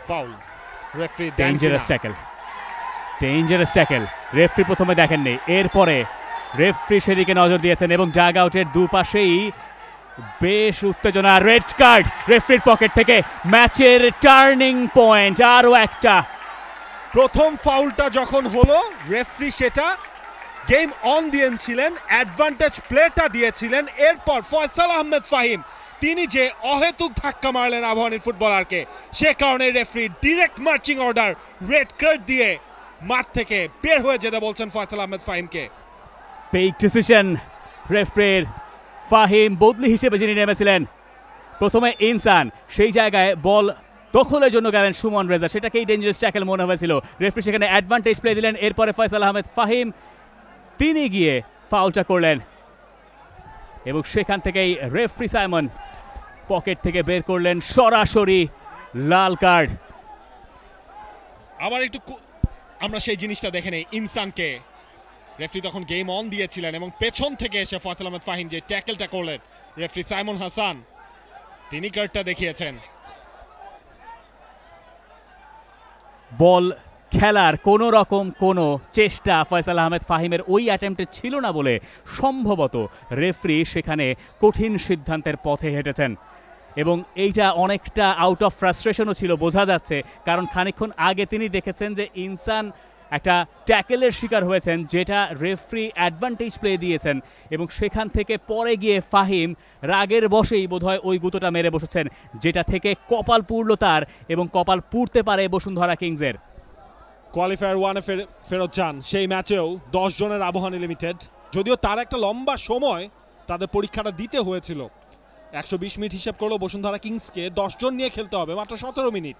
Foul, referee dangerous tackle. Referee প্রথমে দেখেননি, এরপরে রেফারি সেদিকে নজর দিয়েছেন এবং ডাগ আউটের দুপাশেই বেশ উত্তেজনা। রেড কার্ড রেফারির পকেট থেকে, ম্যাচের টার্নিং পয়েন্ট আরও একটা। প্রথম ফাউলটা যখন হলো রেফারি সেটা গেম অন দিয়েছিলেন, অ্যাডভান্টেজ প্লেটা দিয়েছিলেন। এরপর ফয়সাল আহমেদ ফাহিম তিনি যে অহেতুক ধাক্কা মারলেন আবাহনীর ফুটবলারকে, সে কারণে referee direct marching order red card দিয়ে মাঠ থেকে বের হয়ে যেতে বলছেন ফয়সাল আহমেদ ফাহিমকে। বিগ ডিসিশন রেফারির। ফাহিম বদলি হিসেবে যিনি নেমেছিলেন, প্রথমে ইনসান, সেই জায়গায় বল দখলের জন্য গেলেন সুমন রেজা, সেটাকেই ডেঞ্জারাস ট্যাকেল মনে হয়েছিল। রেফারি সেখানে অ্যাডভান্টেজ প্লে দিলেন। এরপরে ফয়সাল আহমেদ ফাহিম তিনি গিয়ে ফাউলটা করলেন এবং সেখান থেকেই রেফারি সাইমন পকেট থেকে বের করলেন সরাসরি লাল কার্ড। আবার একটু আমরা সেই জিনিসটা দেখে নেই, ইনসানকে রেফারি তখন গেম অন দিয়েছিলেন এবং পেছন থেকে এসে ফয়সাল আহমেদ ফাহিম যে ট্যাকেলটা করলেন, রেফারি সাইমন হাসান তিনি কার্ডটা দেখিয়েছেন। বল খেলার কোনো রকম কোনো চেষ্টা ফয়সাল আহমেদ ফাহিমের ওই অ্যাটেম্পটে ছিল না বলে সম্ভবত রেফারি সেখানে কঠিন সিদ্ধান্তের পথে হেঁটেছেন এবং এইটা অনেকটা আউট অফ ফ্রাস্ট্রেশনও ছিল, বোঝা যাচ্ছে। কারণ খানিকক্ষণ আগে তিনি দেখেছেন যে ইনসান একটা ট্যাকেলের শিকার হয়েছেন, যেটা রেফারি অ্যাডভান্টেজ প্লে দিয়েছেন এবং সেখান থেকে পরে গিয়ে ফাহিম রাগের বশেই বোধহয় ওই গুঁতোটা মেরে বসেছেন, যেটা থেকে কপাল পুড়ল তার এবং কপাল পুড়তে পারে বসুন্ধরা কিংসের। কোয়ালিফায়ার ওয়ানে ফেরত যান সেই ম্যাচেও 10 জনের আবাহনী লিমিটেড, যদিও তার একটা লম্বা সময় তাদের পরীক্ষাটা দিতে হয়েছিল। 120 মিনিট হিসাব করলেও বসুন্ধরা কিংসকে 10 জন নিয়ে খেলতে হবে, মাত্র 17 মিনিট।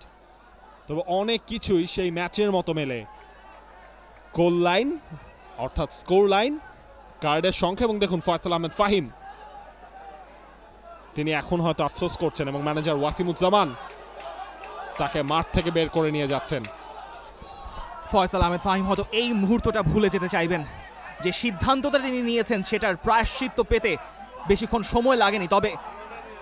তবে অনেক কিছুই সেই ম্যাচের মতো মেলে। গোল লাইন অর্থাৎ স্কোর লাইন, কার্ডের সংখ্যা এবং দেখুন ফয়সাল আহমেদ ফাহিম তিনি এখন হয়তো আফসোস করছেন এবং ম্যানেজার ওয়াসিমুজ্জামান তাকে মাঠ থেকে বের করে নিয়ে যাচ্ছেন। ফয়সাল আহমেদ ফাহিম হয়তো এই মুহূর্তটা ভুলে যেতে চাইবেন, যে সিদ্ধান্তটা তিনি নিয়েছেন সেটার প্রায়শ্চিত্ত পেতে বেশিক্ষণ সময় লাগেনি। তবে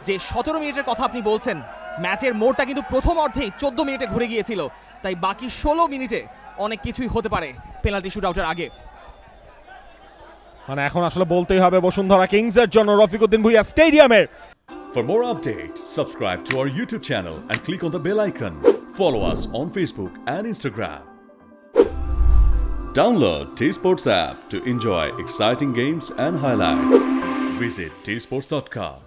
যে 17 মিনিটের কথা আপনি বলছেন, ম্যাচের মোড়টা কিন্তু প্রথম অর্ধেই 14 মিনিটে ঘুরে গিয়েছিল, তাই বাকি 16 মিনিটে অনেক কিছুই হতে পারে পেনাল্টি শুট আউটের আগে। মানে এখন আসলে বলতেই হবে বসুন্ধরা কিংসের জন্য রফিকুদ্দিন ভুঁইয়া স্টেডিয়ামের। For more updates, subscribe to our YouTube channel and click on the bell icon. Follow us on Facebook and Instagram. Download T-Sports app to enjoy exciting games and highlights. Visit tsports.com.